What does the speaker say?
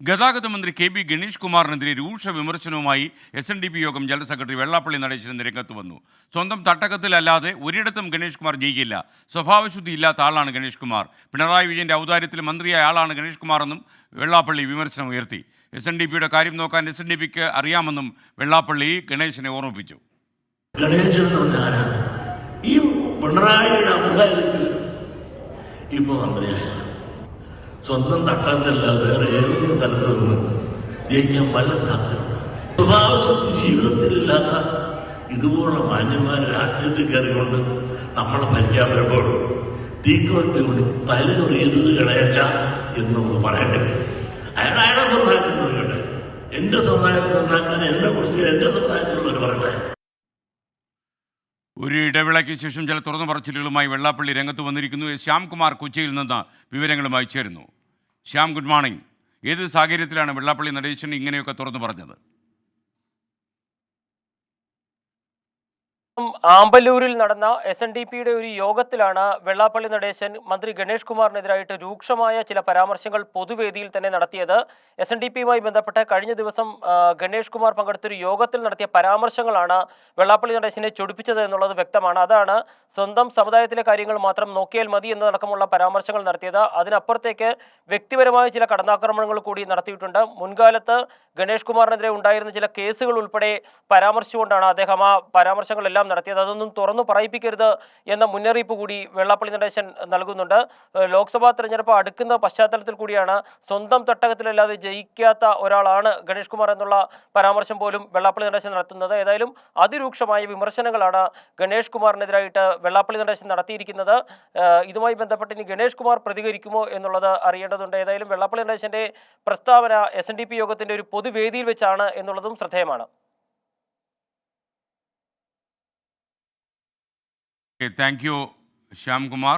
ഗതാഗത മന്ത്രി കെ.ബി. ഗണേഷ് കുമാറിനെതിരെ രൂക്ഷ വിമർശനവുമായി SNDP യോഗം ജനറൽ സെക്രട്ടറി വെള്ളാപ്പള്ളി നടേശൻ രംഗത്ത് വന്നു. സ്വന്തം തട്ടകത്തിലല്ലാതെ ഒരിടത്തും ഗണേഷ് കുമാർ ജയിക്കില്ല. സ്വഭാവശുദ്ധി ഇല്ലാത്ത ആളാണ് ഗണേഷ് കുമാർ. പിണറായി വിജയന്റെ ഔദാര്യത്തിൽ മന്ത്രിയായ ആളാണ് ഗണേഷ് കുമാർ എന്നും വെള്ളാപ്പള്ളി വിമർശനം ഉയർത്തി. SNDPയുടെ കാര്യം നോക്കാൻ SNDPക്ക് അറിയാമെന്നും വെള്ളാപ്പള്ളി ഗണേശനെ ഓർമ്മിപ്പിച്ചു. ഈ പിണറായിയുടെ ഔദാര്യത്തിൽ ഇപ്പോൾ മന്ത്രിയായ സ്വന്തം തട്ടന്നല്ലാതെ വേറെ ഏതെങ്കിലും സ്ഥലത്ത് നിന്ന് ജയിക്കാൻ പല സാധ്യത. സ്വഭാവശുദ്ധി ജീവിതത്തിലില്ലാത്ത ഇതുപോലുള്ള മാന്യന്മാർ രാഷ്ട്രീയത്തിൽ കയറിക്കൊണ്ട് നമ്മളെ ഭരിക്കാൻ വരുമ്പോൾ തീക്കൊണ്ടി കൊണ്ട് തലചൊറിയത് ഗണേശ എന്ന് നമുക്ക് പറയേണ്ടി വരും. അയാളുടെ സമുദായത്തിൽ നോക്കട്ടെ, എന്റെ സമുദായത്തിൽ നന്നാക്കാൻ എന്നെ കുറിച്ച് എന്റെ സമുദായത്തിലുള്ളവർ പറയട്ടെ. ഒരു ഇടവേളയ്ക്ക് ശേഷം ചില തുറന്നു പറച്ചിലുകളുമായി വെള്ളാപ്പള്ളി രംഗത്ത് വന്നിരിക്കുന്നു. ശ്യാംകുമാർ കൊച്ചിയിൽ നിന്ന് വിവരങ്ങളുമായി ചേരുന്നു. Shyam, good morning. ഏത് സാഹചര്യത്തിലാണ് വെള്ളാപ്പള്ളി നടേശൻ ഇങ്ങനെയൊക്കെ തുറന്നു പറഞ്ഞത്? ആമ്പല്ലൂരിൽ നടന്ന SNDPയുടെ ഒരു യോഗത്തിലാണ് വെള്ളാപ്പള്ളി നടേശൻ മന്ത്രി ഗണേഷ് കുമാറിനെതിരായിട്ട് രൂക്ഷമായ ചില പരാമർശങ്ങൾ പൊതുവേദിയിൽ തന്നെ നടത്തിയത്. SNDPയുമായി ബന്ധപ്പെട്ട് കഴിഞ്ഞ ദിവസം ഗണേഷ് കുമാർ പങ്കെടുത്തൊരു യോഗത്തിൽ നടത്തിയ പരാമർശങ്ങളാണ് വെള്ളാപ്പള്ളി നടേശനെ ചൊടിപ്പിച്ചത് എന്നുള്ളത് വ്യക്തമാണ്. അതാണ് സ്വന്തം സമുദായത്തിലെ കാര്യങ്ങൾ മാത്രം നോക്കിയാൽ മതി എന്നതടക്കമുള്ള പരാമർശങ്ങൾ നടത്തിയത്. അതിനപ്പുറത്തേക്ക് വ്യക്തിപരമായ ചില കടന്നാക്രമണങ്ങൾ കൂടി നടത്തിയിട്ടുണ്ട്. മുൻകാലത്ത് ഗണേഷ് കുമാറിനെതിരെ ഉണ്ടായിരുന്ന ചില കേസുകൾ ഉൾപ്പെടെ പരാമർശിച്ചുകൊണ്ടാണ് അദ്ദേഹം ആ പരാമർശങ്ങളെല്ലാം നടത്തിയത്. അതൊന്നും തുറന്നു പറയിപ്പിക്കരുത് എന്ന മുന്നറിയിപ്പ് കൂടി വെള്ളാപ്പള്ളി നടേശൻ നൽകുന്നുണ്ട്. ലോക്സഭാ തെരഞ്ഞെടുപ്പ് അടുക്കുന്ന പശ്ചാത്തലത്തിൽ കൂടിയാണ് സ്വന്തം തട്ടകത്തിലല്ലാതെ ജയിക്കാത്ത ഒരാളാണ് ഗണേഷ് കുമാർ എന്നുള്ള പരാമർശം പോലും വെള്ളാപ്പള്ളി നടേശൻ നടത്തുന്നത്. ഏതായാലും അതിരൂക്ഷമായ വിമർശനങ്ങളാണ് ഗണേഷ് കുമാറിനെതിരായിട്ട് വെള്ളാപ്പള്ളി നടേശൻ നടത്തിയിരിക്കുന്നത്. ഇതുമായി ബന്ധപ്പെട്ട് ഇനി ഗണേഷ് കുമാർ പ്രതികരിക്കുമോ എന്നുള്ളത് അറിയേണ്ടതുണ്ട്. ഏതായാലും വെള്ളാപ്പള്ളി നടേശന്റെ പ്രസ്താവന SNDP യോഗത്തിന്റെ ഒരു പൊതുവേദിയിൽ വെച്ചാണ് എന്നുള്ളതും ശ്രദ്ധേയമാണ്. Thank you Shyamkumar.